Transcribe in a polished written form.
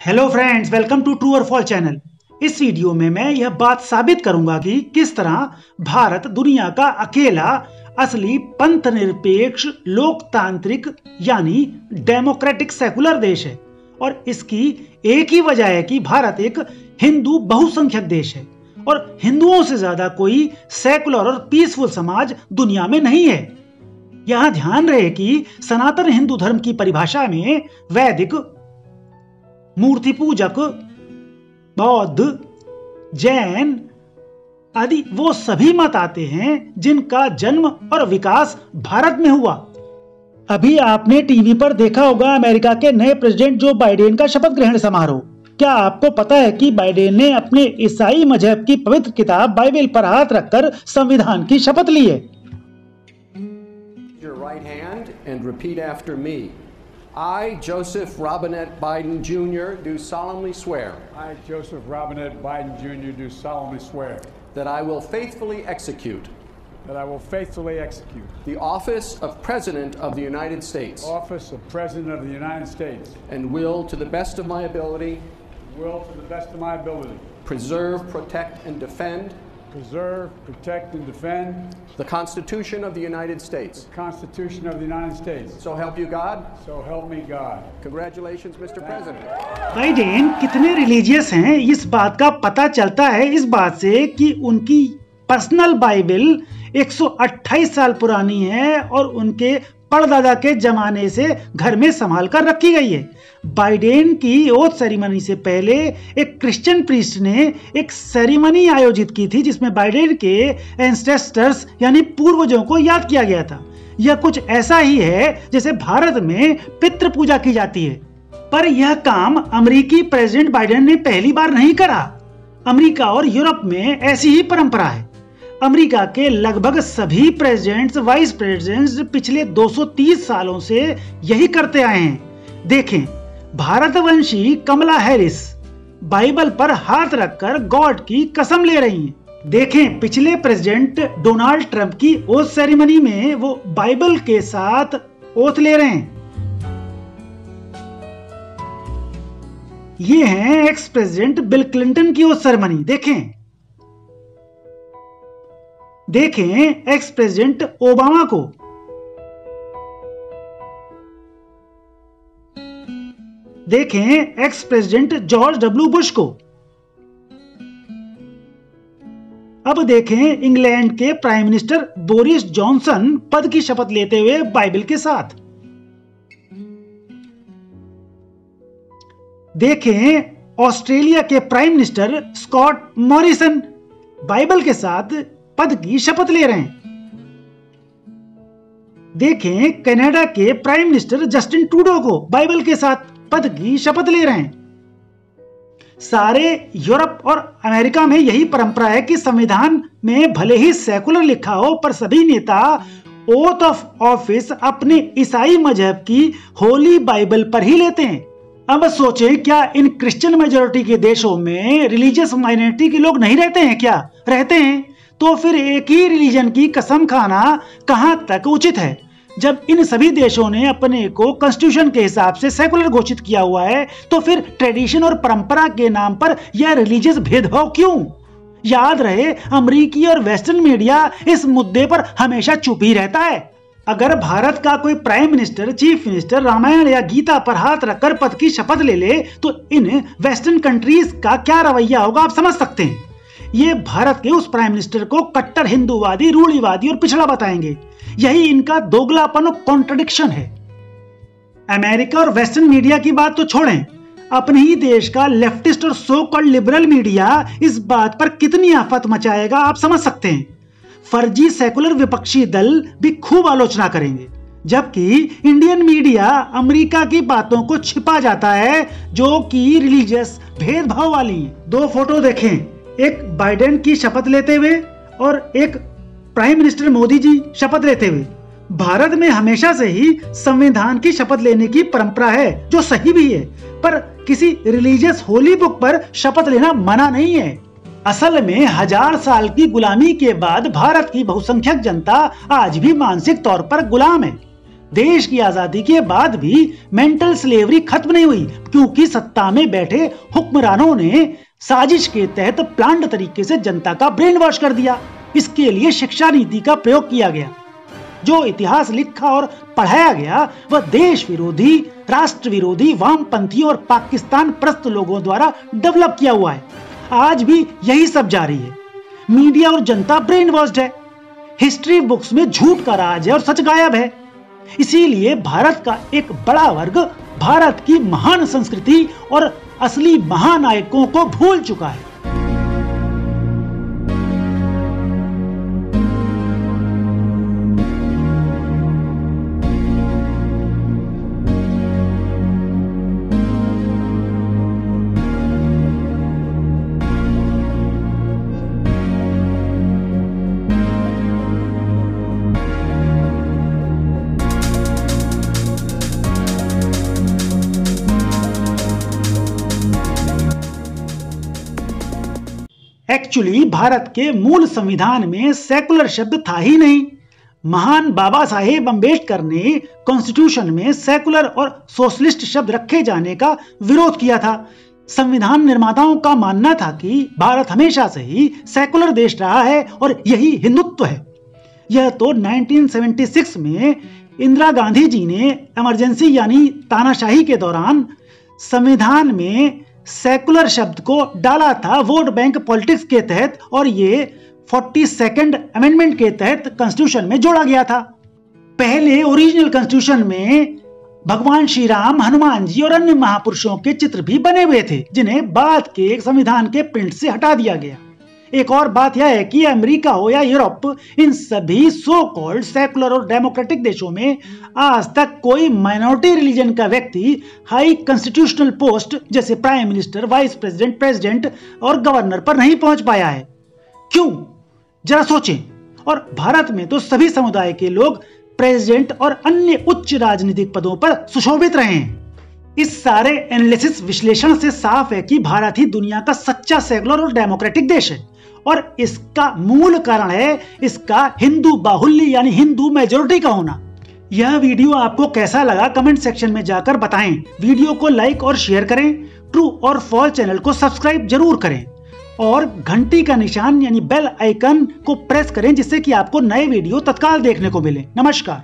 Hello friends, welcome to true और false channel. इस video में मैं यह बात साबित करूंगा कि किस तरह भारत दुनिया का अकेला असली पंथ निरपेक्ष लोकतांत्रिक यानी डेमोक्रेटिक सेकुलर देश है और इसकी एक ही वजह है कि भारत एक हिंदू बहुसंख्यक देश है और हिंदुओं से ज्यादा कोई सेकुलर और पीसफुल समाज दुनिया में नहीं है। यहां ध्यान रहे कि सनातन हिंदू धर्म की परिभाषा में वैदिक, मूर्ति पूजक, बौद्ध, जैन आदि वो सभी मत आते हैं जिनका जन्म और विकास भारत में हुआ। अभी आपने टीवी पर देखा होगा अमेरिका के नए प्रेसिडेंट जो बाइडेन का शपथ ग्रहण समारोह। क्या आपको पता है कि बाइडेन ने अपने ईसाई मजहब की पवित्र किताब बाइबल पर हाथ रखकर संविधान की शपथ ली है? Your right hand and repeat after me. I, Joseph Robinette Biden Jr., do solemnly swear. I, Joseph Robinette Biden Jr., do solemnly swear. That I will faithfully execute. That I will faithfully execute. The office of President of the United States. Office of President of the United States. And will, to the best of my ability. Will, to the best of my ability. Preserve, protect, and defend. Preserve, protect, and defend. The Constitution of the United States. The Constitution of the United States. So help you God. So help me God. Congratulations, Mr. President. Biden कितने religious हैं इस बात का पता चलता है इस बात से कि उनकी पर्सनल बाइबल 128 साल पुरानी है और उनके परदादा के जमाने से घर में संभाल कर रखी गई है। बाइडेन की ओथ सेरेमनी से पहले एक क्रिश्चियन प्रीस्ट ने एक सेरेमनी आयोजित की थी जिसमें बाइडेन के एंसेस्टर्स यानी पूर्वजों को याद किया गया था। यह कुछ ऐसा ही है जैसे भारत में पितृ पूजा की जाती है, पर यह काम अमेरिकी प्रेसिडेंट बाइडेन ने पहली बार नहीं करा। अमेरिका और यूरोप में ऐसी ही परंपरा है। अमेरिका के लगभग सभी प्रेसिडेंट्स, वाइस प्रेसिडेंट्स पिछले 230 सालों से यही करते आए हैं। देखें, भारतवंशी कमला हैरिस बाइबल पर हाथ रखकर गॉड की कसम ले रही हैं। देखें, पिछले प्रेसिडेंट डोनाल्ड ट्रंप की ओथ सेरेमनी में वो बाइबल के साथ ओथ ले रहे हैं। ये हैं एक्स प्रेसिडेंट बिल क्लिंटन की ओथ सेरेमनी। देखें एक्स प्रेसिडेंट ओबामा को। देखें ex president George W Bush को। अब देखें इंग्लैंड के प्राइम मिनिस्टर बोरिस जॉनसन पद की शपथ लेते हुए बाइबल के साथ। देखें ऑस्ट्रेलिया के prime minister Scott Morrison Bible के साथ पद की शपथ ले रहे हैं। देखें कनाडा के प्राइम मिनिस्टर जस्टिन ट्रूडो को बाइबल के साथ पद की शपथ ले रहे हैं। सारे यूरोप और अमेरिका में यही परंपरा है कि संविधान में भले ही सेकुलर लिखा हो पर सभी नेता ओथ ऑफ ऑफिस अपने ईसाई मजहब की होली बाइबल पर ही लेते हैं। अब सोचें, क्या इन क्रिश्चियन मेजोरिटी के देशों में रिलीजियस माइनॉरिटी के लोग नहीं रहते हैं? क्या रहते हैं? तो फिर एक ही रिलीजन की कसम खाना कहां तक उचित है? जब इन सभी देशों ने अपने को कॉन्स्टिट्यूशन के हिसाब से सेकुलर घोषित किया हुआ है तो फिर ट्रेडिशन और परंपरा के नाम पर यह रिलीजियस भेदभाव क्यों? याद रहे, अमेरिकी और वेस्टर्न मीडिया इस मुद्दे पर हमेशा चुप ही रहता है। अगर भारत का कोई prime minister, chief minister Ramayan या गीता पर हाथ रखकर पद की शपथ ले ले तो इन वेस्टर्न कंट्रीज का क्या रवैया होगा आप समझ सकते हैं। ये भारत के उस प्राइम मिनिस्टर को कट्टर हिंदूवादी, रूढ़िवादी और पिछड़ा बताएंगे। यही इनका दोगलापन और कॉन्ट्रडिक्शन है। अमेरिका और वेस्टर्न मीडिया की बात तो छोड़ें, अपने ही देश का लेफ्टिस्ट और सो कॉल्ड लिबरल मीडिया इस बात पर कितनी आफत मचाएगा आप समझ सकते हैं। फर्जी सेकुलर विपक्षी दल भी खूब आलोचना करेंगे, जबकि इंडियन मीडिया अमेरिका की बातों को छिपा जाता है जो कि रिलीजियस भेदभाव वाली हैं। दो फोटो देखें, एक बाइडेन की शपथ लेते हुए और एक प्राइम मिनिस्टर मोदी जी शपथ लेते हुए। भारत में हमेशा से ही संविधान की शपथ लेने की परंपरा है जो सही भी है, पर किसी रिलीजियस होली बुक पर शपथ लेना मना नहीं है। असल में 1000 साल की गुलामी के बाद भारत की बहुसंख्यक जनता आज भी मानसिक तौर पर गुलाम है। देश की आजादी के बाद भी मेंटल स्लेवरी खत्म नहीं हुई, क्योंकि सत्ता में बैठे हुक्मरानों ने साजिश के तहत प्लान्ड तरीके से जनता का ब्रेन वॉश कर दिया। इसके लिए शिक्षा नीति का प्रयोग किया गया। जो इतिहास लिखा और पढ़ाया गया वह देश विरोधी, राष्ट्र विरोधी, वामपंथी और पाकिस्तान प्रस्त लोगों द्वारा डेवलप किया हुआ है। आज भी यही सब जारी है। मीडिया और जनता ब्रेन वॉश्ड है। हिस्ट्री बुक्स में झूठ का राज है और सच गायब है। इसीलिए भारत का एक बड़ा वर्ग भारत की महान संस्कृति और असली महानायकों को भूल चुका है। एक्चुअली भारत के मूल संविधान में सेकुलर शब्द था ही नहीं। महान बाबा साहेब अम्बेडकर ने कॉन्स्टिट्यूशन में सेकुलर और सोशलिस्ट शब्द रखे जाने का विरोध किया था। संविधान निर्माताओं का मानना था कि भारत हमेशा से ही सेकुलर देश रहा है और यही हिंदुत्व है। यह तो 1976 में इंदिरा गांधी जी ने इमरजेंसी यानी तानाशाही के दौरान संविधान में सेकुलर शब्द को डाला था वोट बैंक पॉलिटिक्स के तहत, और ये 42nd अमेंडमेंट के तहत कॉन्स्टिट्यूशन में जोड़ा गया था। पहले ओरिजिनल कॉन्स्टिट्यूशन में भगवान श्री राम, हनुमान जी और अन्य महापुरुषों के चित्र भी बने हुए थे, जिन्हें बाद के संविधान के प्रिंट से हटा दिया गया। एक और बात यह है कि अमेरिका हो या यूरोप, इन सभी सो कॉल्ड सेकुलर और डेमोक्रेटिक देशों में आज तक कोई माइनॉरिटी रिलीजन का व्यक्ति हाई कॉन्स्टिट्यूशनल पोस्ट जैसे prime minister, vice president, president और गवर्नर पर नहीं पहुंच पाया है। क्यों? जरा सोचें। और भारत में तो सभी समुदाय के लोग प्रेसिडेंट और अन्य उच्च राजनीतिक पदों पर सुशोभित रहे हैं। इस सारे एनालिसिस विश्लेषण से साफ है कि भारत ही दुनिया का सच्चा सेकुलर और डेमोक्रेटिक देश है, और इसका मूल कारण है इसका हिंदू बाहुल्य यानी हिंदू मेजॉरिटी का होना। यह वीडियो आपको कैसा लगा कमेंट सेक्शन में जाकर बताएं। वीडियो को लाइक और शेयर करें। ट्रू और फॉल्स चैनल को सब्सक्राइब जरूर करें और घंटी का निशान यानी बेल आइकन को प्रेस करें, जिससे कि आपको नए वीडियो तत्काल देखने को मिले। नमस्कार।